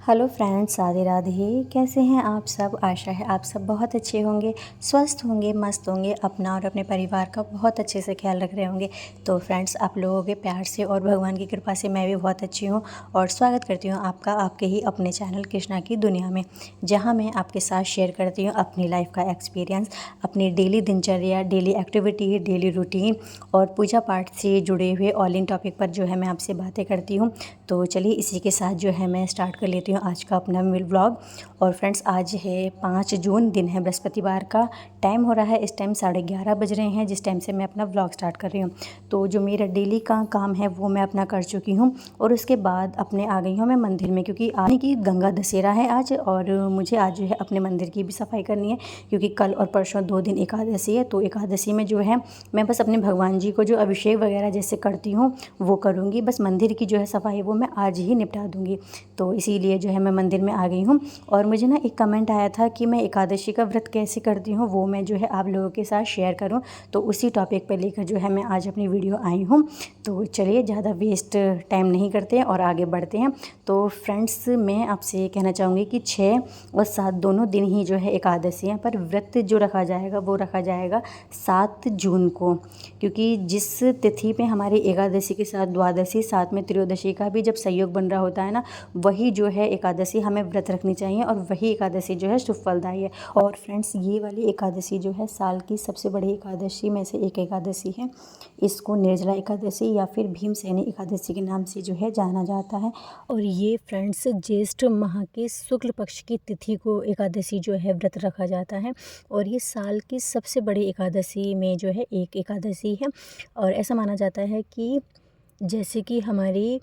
Hello friends, Radhe Radhe. कैसे हैं आप सब? आशा है आप सब बहुत अच्छे होंगे, स्वस्थ होंगे, मस्त होंगे, अपना और अपने परिवार का बहुत अच्छे से ख्याल रख रहे होंगे। तो फ्रेंड्स, आप लोगों के प्यार से और भगवान की कृपा से मैं भी बहुत अच्छी हूँ और स्वागत करती हूँ आपका आपके ही अपने चैनल कृष्णा की दुनिया में, जहाँ मैं आपके साथ शेयर करती हूँ अपनी लाइफ का एक्सपीरियंस, अपनी डेली दिनचर्या, डेली एक्टिविटी, डेली रूटीन और पूजा पाठ से जुड़े हुए ऑल इन टॉपिक पर जो है मैं आपसे बातें करती हूँ। तो चलिए इसी के साथ जो है मैं स्टार्ट कर लेती हूँ आज का अपना व्लॉग। और फ्रेंड्स, आज है 5 जून, दिन है बृहस्पतिवार का। टाइम हो रहा है इस टाइम 11:30 बज रहे हैं जिस टाइम से मैं अपना व्लॉग स्टार्ट कर रही हूँ। तो जो मेरा डेली का काम है वो मैं अपना कर चुकी हूँ और उसके बाद अपने आ गई हूँ मैं मंदिर में, क्योंकि आज की गंगा दशहरा है आज और मुझे आज जो है अपने मंदिर की भी सफाई करनी है, क्योंकि कल और परसों 2 दिन एकादशी है। तो एकादशी में जो है मैं बस अपने भगवान जी को जो अभिषेक वगैरह जैसे करती हूँ वो करूँगी, बस मंदिर की जो है सफाई वो मैं आज ही निपटा दूँगी। तो इसीलिए जो है मैं मंदिर में आ गई हूँ। और मुझे ना एक कमेंट आया था कि मैं एकादशी का व्रत कैसे करती हूँ, वो मैं जो है आप लोगों के साथ शेयर करूँ। तो उसी टॉपिक पर लेकर जो है मैं आज अपनी वीडियो आई हूँ। तो चलिए ज़्यादा वेस्ट टाइम नहीं करते हैं और आगे बढ़ते हैं। तो फ्रेंड्स, मैं आपसे कहना चाहूँगी कि 6 और 7 दोनों दिन ही जो है एकादशी है, पर व्रत जो रखा जाएगा वो रखा जाएगा 7 जून को, क्योंकि जिस तिथि पे हमारी एकादशी के साथ द्वादशी, साथ में त्रयोदशी का भी जब संयोग बन रहा होता है ना, वही जो है एकादशी हमें व्रत रखनी चाहिए और वही एकादशी जो है शुभ फलदायी है। और फ्रेंड्स, ये वाली एकादशी जो है साल की सबसे बड़ी एकादशी में से एक एकादशी है। इसको निर्जला एकादशी या फिर भीमसेनी एकादशी के नाम से जो है जाना जाता है। और ये फ्रेंड्स ज्येष्ठ माह के शुक्ल पक्ष की तिथि को एकादशी जो है व्रत रखा जाता है और ये साल की सबसे बड़ी एकादशी में जो है एक एकादशी है। और ऐसा माना जाता है कि जैसे कि हमारी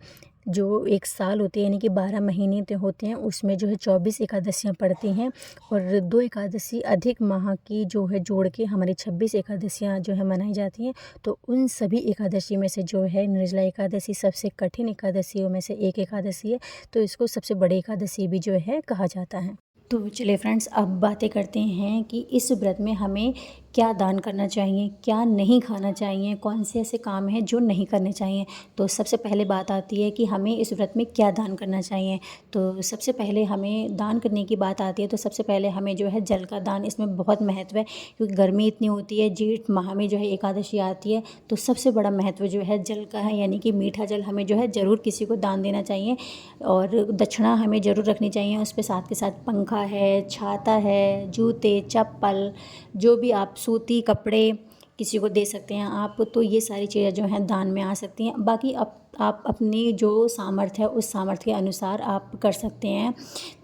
जो एक साल होती है, यानी कि 12 महीने होते हैं, उसमें जो है 24 एकादशियाँ पड़ती हैं और 2 एकादशी अधिक माह की जो है जोड़ के हमारी 26 एकादशियाँ जो है मनाई जाती हैं। तो उन सभी एकादशी में से जो है निर्जला एकादशी सबसे कठिन एकादशियों में से एक एकादशी है, तो इसको सबसे बड़ी एकादशी भी जो है कहा जाता है। तो चलिए फ्रेंड्स, अब बातें करते हैं कि इस व्रत में हमें क्या दान करना चाहिए, क्या नहीं खाना चाहिए, कौन से ऐसे काम हैं जो नहीं करने चाहिए। तो सबसे पहले बात आती है कि हमें इस व्रत में क्या दान करना चाहिए। तो सबसे पहले हमें दान करने की बात आती है तो सबसे पहले हमें जो है जल का दान, इसमें बहुत महत्व है, क्योंकि गर्मी इतनी होती है, जेठ माह में जो है एकादशी आती है, तो सबसे बड़ा महत्व जो है जल का है, यानी कि मीठा जल हमें जो है ज़रूर किसी को दान देना चाहिए। और दक्षिणा हमें ज़रूर रखनी चाहिए उस पर, साथ के साथ पंखा है, छाता है, जूते, चप्पल, जो भी आप सूती कपड़े किसी को दे सकते हैं आप। तो ये सारी चीज़ें जो हैं दान में आ सकती हैं। बाकी आप अपनी जो सामर्थ्य है उस सामर्थ्य के अनुसार आप कर सकते हैं।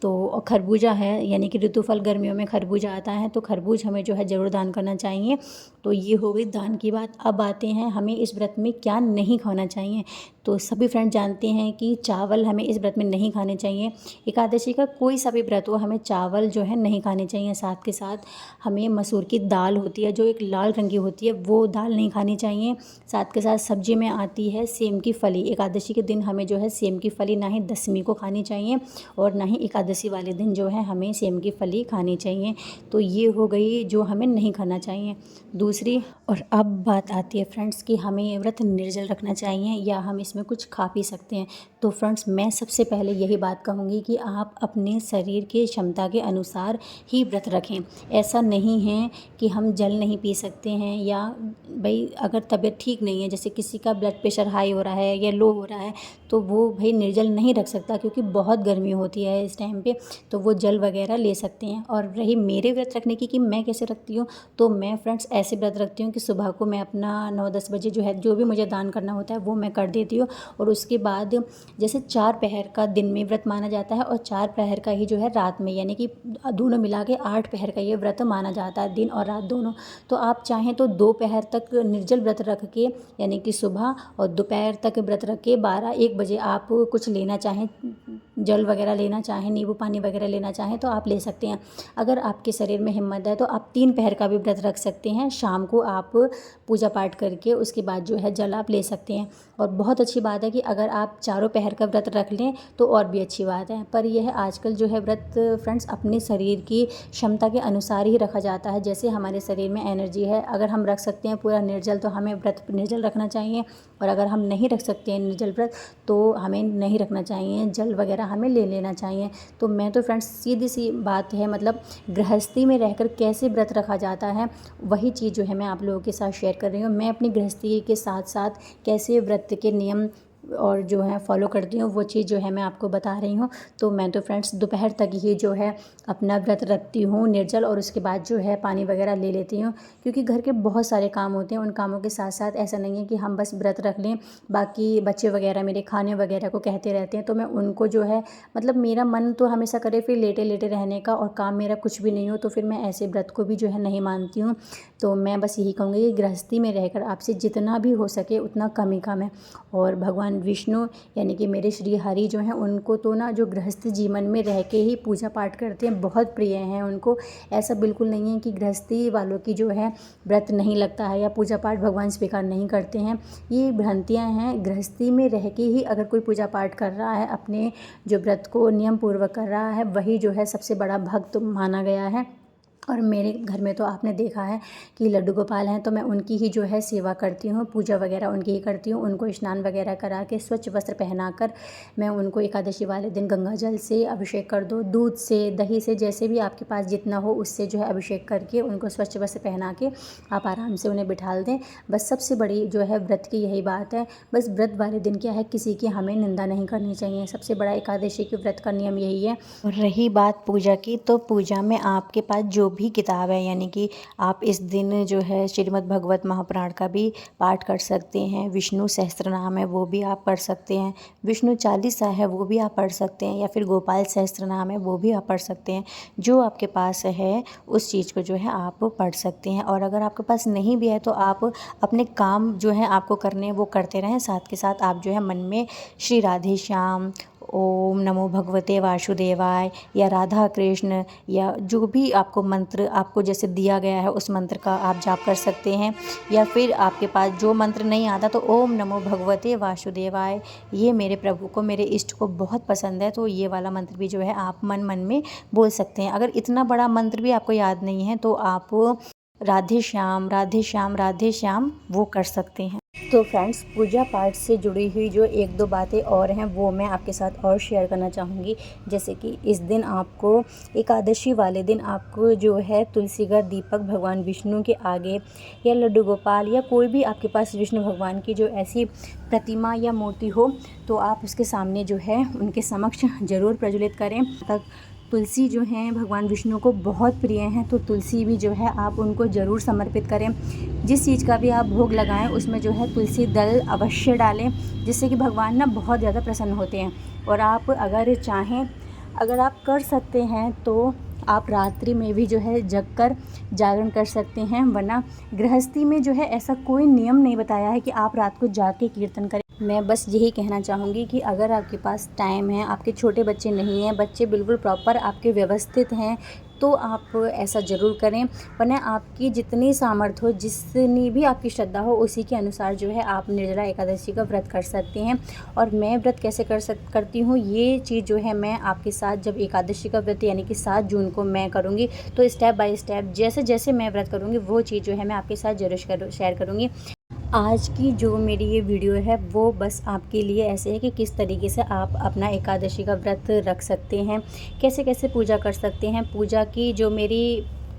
तो खरबूजा है, यानी कि ऋतुफल गर्मियों में खरबूजा आता है, तो खरबूज हमें जो है ज़रूर दान करना चाहिए। तो ये हो गई दान की बात। अब आते हैं हमें इस व्रत में क्या नहीं खाना चाहिए। तो सभी फ्रेंड जानते हैं कि चावल हमें इस व्रत में नहीं खाने चाहिए। एकादशी का कोई सा भी व्रत हो, हमें चावल जो है नहीं खाने चाहिए। साथ के साथ हमें मसूर की दाल होती है जो एक लाल रंग की होती है, वो दाल नहीं खानी चाहिए। साथ के साथ सब्जी में आती है सेम की फली। एकादशी के दिन हमें जो है सेम की फली ना ही दशमी को खानी चाहिए और ना ही एकादशी वाले दिन जो है हमें सेम की फली खानी चाहिए। तो ये हो गई जो हमें नहीं खाना चाहिए। दूसरी, और अब बात आती है फ्रेंड्स कि हमें ये व्रत निर्जल रखना चाहिए या हम इसमें कुछ खा पी सकते हैं। तो फ्रेंड्स, मैं सबसे पहले यही बात कहूँगी कि आप अपने शरीर की क्षमता के अनुसार ही व्रत रखें। ऐसा नहीं है कि हम जल नहीं पी सकते हैं, या भाई अगर तबीयत ठीक नहीं है, जैसे किसी का ब्लड प्रेशर हाई हो रहा है या लो हो रहा है, तो वो भाई निर्जल नहीं रख सकता, क्योंकि बहुत गर्मी होती है इस टाइम पे, तो वो जल वगैरह ले सकते हैं। और रही मेरे व्रत रखने की कि मैं कैसे रखती हूँ, तो मैं फ्रेंड्स ऐसे व्रत रखती हूँ कि सुबह को मैं अपना 9-10 बजे जो है जो भी मुझे दान करना होता है वो मैं कर देती हूँ। और उसके बाद जैसे 4 पहर का दिन में व्रत माना जाता है और 4 पहर का ही जो है रात में, यानी कि दोनों मिला के 8 पहर का ये व्रत माना जाता है, दिन और रात दोनों। तो आप चाहें तो 2 पहर तक निर्जल व्रत रख के, यानी कि सुबह और दोपहर तक व्रत रख के 12-1 बजे आप कुछ लेना चाहें, जल वगैरह लेना चाहें, नींबू पानी वगैरह लेना चाहें तो आप ले सकते हैं। अगर आपके शरीर में हिम्मत है तो आप 3 पहर का भी व्रत रख सकते हैं। शाम को आप पूजा पाठ करके उसके बाद जो है जल आप ले सकते हैं। और बहुत अच्छी बात है कि अगर आप चारों पहर का व्रत रख लें तो और भी अच्छी बात है। पर यह आजकल जो है व्रत फ्रेंड्स अपने शरीर की क्षमता के अनुसार ही रखा जाता है। जैसे हमारे शरीर में एनर्जी है, अगर हम रख सकते हैं पूरा निर्जल तो हमें व्रत निर्जल रखना चाहिए, और अगर हम नहीं रख सकते हैं निर्जल व्रत तो हमें नहीं रखना चाहिए। जल वगैरह वगैरह हमें ले लेना चाहिए। तो मैं तो फ्रेंड्स सीधी सी बात है, मतलब गृहस्थी में रहकर कैसे व्रत रखा जाता है वही चीज़ जो है मैं आप लोगों के साथ शेयर कर रही हूँ। मैं अपनी गृहस्थी के साथ साथ कैसे व्रत के नियम और जो है फॉलो करती हूँ वो चीज़ जो है मैं आपको बता रही हूँ। तो मैं तो फ्रेंड्स दोपहर तक ही जो है अपना व्रत रखती हूँ निर्जल, और उसके बाद जो है पानी वगैरह ले लेती हूँ, क्योंकि घर के बहुत सारे काम होते हैं। उन कामों के साथ साथ ऐसा नहीं है कि हम बस व्रत रख लें, बाकी बच्चे वगैरह मेरे खाने वगैरह को कहते रहते हैं, तो मैं उनको जो है मतलब मेरा मन तो हमेशा करे फिर लेटे लेटे रहने का, और काम मेरा कुछ भी नहीं हो, तो फिर मैं ऐसे व्रत को भी जो है नहीं मानती हूँ। तो मैं बस यही कहूँगी कि गृहस्थी में रहकर आपसे जितना भी हो सके उतना कम ही कम है। और भगवान विष्णु यानी कि मेरे श्री हरि जो हैं उनको तो ना जो गृहस्थ जीवन में रह के ही पूजा पाठ करते हैं बहुत प्रिय हैं उनको। ऐसा बिल्कुल नहीं है कि गृहस्थी वालों की जो है व्रत नहीं लगता है या पूजा पाठ भगवान स्वीकार नहीं करते हैं, ये भ्रांतियाँ हैं। गृहस्थी में रह के ही अगर कोई पूजा पाठ कर रहा है, अपने जो व्रत को नियम पूर्वक कर रहा है, वही जो है सबसे बड़ा भक्त माना गया है। और मेरे घर में तो आपने देखा है कि लड्डू गोपाल हैं, तो मैं उनकी ही जो है सेवा करती हूँ, पूजा वगैरह उनकी ही करती हूँ। उनको स्नान वगैरह करा के स्वच्छ वस्त्र पहनाकर मैं उनको एकादशी वाले दिन गंगा जल से अभिषेक कर दो, दूध से, दही से, जैसे भी आपके पास जितना हो उससे जो है अभिषेक करके उनको स्वच्छ वस्त्र पहना के आप आराम से उन्हें बिठाल दें। बस सबसे बड़ी जो है व्रत की यही बात है। बस व्रत वाले दिन क्या है, किसी की हमें निंदा नहीं करनी चाहिए, सबसे बड़ा एकादशी के व्रत का नियम यही है। और रही बात पूजा की, तो पूजा में आपके पास जो भी किताब है, यानी कि आप इस दिन जो है श्रीमद् भगवत महापुराण का भी पाठ कर सकते हैं, विष्णु सहस्त्रनाम है वो भी आप पढ़ सकते हैं, विष्णु चालीसा है वो भी आप पढ़ सकते हैं, या फिर गोपाल सहस्त्रनाम है वो भी आप पढ़ सकते हैं। जो आपके पास है उस चीज़ को जो है आप पढ़ सकते हैं। और अगर आपके पास नहीं भी है तो आप अपने काम जो है आपको करने वो करते रहें, साथ के साथ आप जो है मन में श्री राधे श्याम, ओम नमो भगवते वासुदेवाय, या राधा कृष्ण, या जो भी आपको मंत्र आपको जैसे दिया गया है उस मंत्र का आप जाप कर सकते हैं। या फिर आपके पास जो मंत्र नहीं आता तो ओम नमो भगवते वासुदेवाय, ये मेरे प्रभु को, मेरे इष्ट को बहुत पसंद है, तो ये वाला मंत्र भी जो है आप मन मन में बोल सकते हैं। अगर इतना बड़ा मंत्र भी आपको याद नहीं है तो आप राधे श्याम राधे श्याम राधे श्याम वो कर सकते हैं। तो फ्रेंड्स, पूजा पाठ से जुड़ी हुई जो एक दो बातें और हैं वो मैं आपके साथ और शेयर करना चाहूँगी। जैसे कि इस दिन आपको, एकादशी वाले दिन आपको जो है तुलसी का दीपक भगवान विष्णु के आगे, या लड्डू गोपाल, या कोई भी आपके पास विष्णु भगवान की जो ऐसी प्रतिमा या मूर्ति हो तो आप उसके सामने जो है उनके समक्ष ज़रूर प्रज्वलित करें। तुलसी जो हैं भगवान विष्णु को बहुत प्रिय हैं, तो तुलसी भी जो है आप उनको ज़रूर समर्पित करें। जिस चीज़ का भी आप भोग लगाएं उसमें जो है तुलसी दल अवश्य डालें, जिससे कि भगवान ना बहुत ज़्यादा प्रसन्न होते हैं। और आप अगर चाहें, अगर आप कर सकते हैं तो आप रात्रि में भी जो है जग कर जागरण कर सकते हैं, वरना गृहस्थी में जो है ऐसा कोई नियम नहीं बताया है कि आप रात को जाग के कीर्तन करें। मैं बस यही कहना चाहूँगी कि अगर आपके पास टाइम है, आपके छोटे बच्चे नहीं हैं, बच्चे बिल्कुल प्रॉपर आपके व्यवस्थित हैं, तो आप ऐसा ज़रूर करें। वरना आपकी जितनी सामर्थ्य हो, जितनी भी आपकी श्रद्धा हो, उसी के अनुसार जो है आप निर्जला एकादशी का व्रत कर सकते हैं। और मैं व्रत कैसे करती हूँ ये चीज़ जो है मैं आपके साथ, जब एकादशी का व्रत यानी कि 7 जून को मैं करूँगी, तो स्टेप बाय स्टेप जैसे जैसे मैं व्रत करूँगी वो चीज़ जो है मैं आपके साथ ज़रूर शेयर करूँगी। आज की जो मेरी ये वीडियो है वो बस आपके लिए ऐसे है कि किस तरीके से आप अपना एकादशी का व्रत रख सकते हैं, कैसे कैसे पूजा कर सकते हैं। पूजा की जो मेरी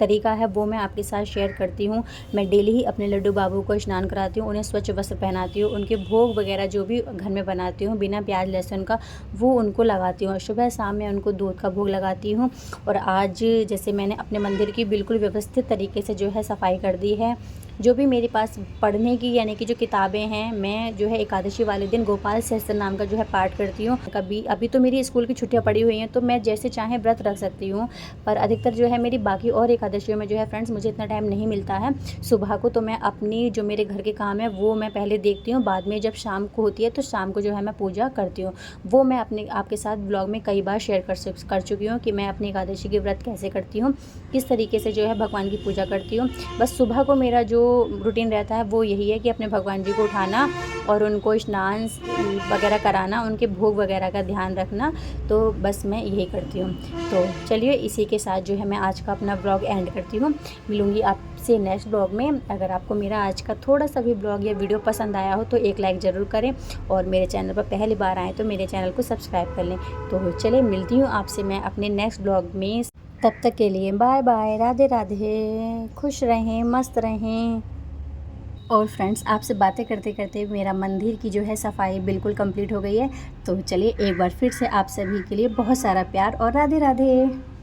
तरीका है वो मैं आपके साथ शेयर करती हूँ। मैं डेली ही अपने लड्डू बाबू को स्नान कराती हूँ, उन्हें स्वच्छ वस्त्र पहनाती हूँ, उनके भोग वगैरह जो भी घर में बनाती हूँ बिना प्याज लहसुन का वो उनको लगाती हूँ। सुबह शाम में उनको दूध का भोग लगाती हूँ। और आज जैसे मैंने अपने मंदिर की बिल्कुल व्यवस्थित तरीके से जो है सफाई कर दी है। जो भी मेरे पास पढ़ने की यानी कि जो किताबें हैं, मैं जो है एकादशी वाले दिन गोपाल सहस्त्र नाम का जो है पाठ करती हूँ। कभी अभी तो मेरी स्कूल की छुट्टियाँ पड़ी हुई हैं तो मैं जैसे चाहें व्रत रख सकती हूँ, पर अधिकतर जो है मेरी बाकी और एकादशियों में जो है फ्रेंड्स मुझे इतना टाइम नहीं मिलता है सुबह को। तो मैं अपनी जो मेरे घर के काम है वो मैं पहले देखती हूँ, बाद में जब शाम को होती है तो शाम को जो है मैं पूजा करती हूँ। वो मैं आपके साथ ब्लॉग में कई बार शेयर कर चुकी हूँ कि मैं अपनी एकादशी के व्रत कैसे करती हूँ, किस तरीके से जो है भगवान की पूजा करती हूँ। बस सुबह को मेरा जो रूटीन रहता है वो यही है कि अपने भगवान जी को उठाना और उनको स्नान वगैरह कराना, उनके भोग वगैरह का ध्यान रखना। तो बस मैं यही करती हूँ। तो चलिए इसी के साथ जो है मैं आज का अपना ब्लॉग एंड करती हूँ। मिलूँगी आपसे नेक्स्ट ब्लॉग में। अगर आपको मेरा आज का थोड़ा सा भी ब्लॉग या वीडियो पसंद आया हो तो एक लाइक ज़रूर करें, और मेरे चैनल पर पहली बार आएँ तो मेरे चैनल को सब्सक्राइब कर लें। तो चलिए मिलती हूँ आपसे मैं अपने नेक्स्ट ब्लॉग में। तब तक के लिए बाय बाय, राधे राधे, खुश रहें, मस्त रहें। और फ्रेंड्स, आपसे बातें करते करते मेरा मंदिर की जो है सफाई बिल्कुल कंप्लीट हो गई है। तो चलिए एक बार फिर से आप सभी के लिए बहुत सारा प्यार और राधे राधे।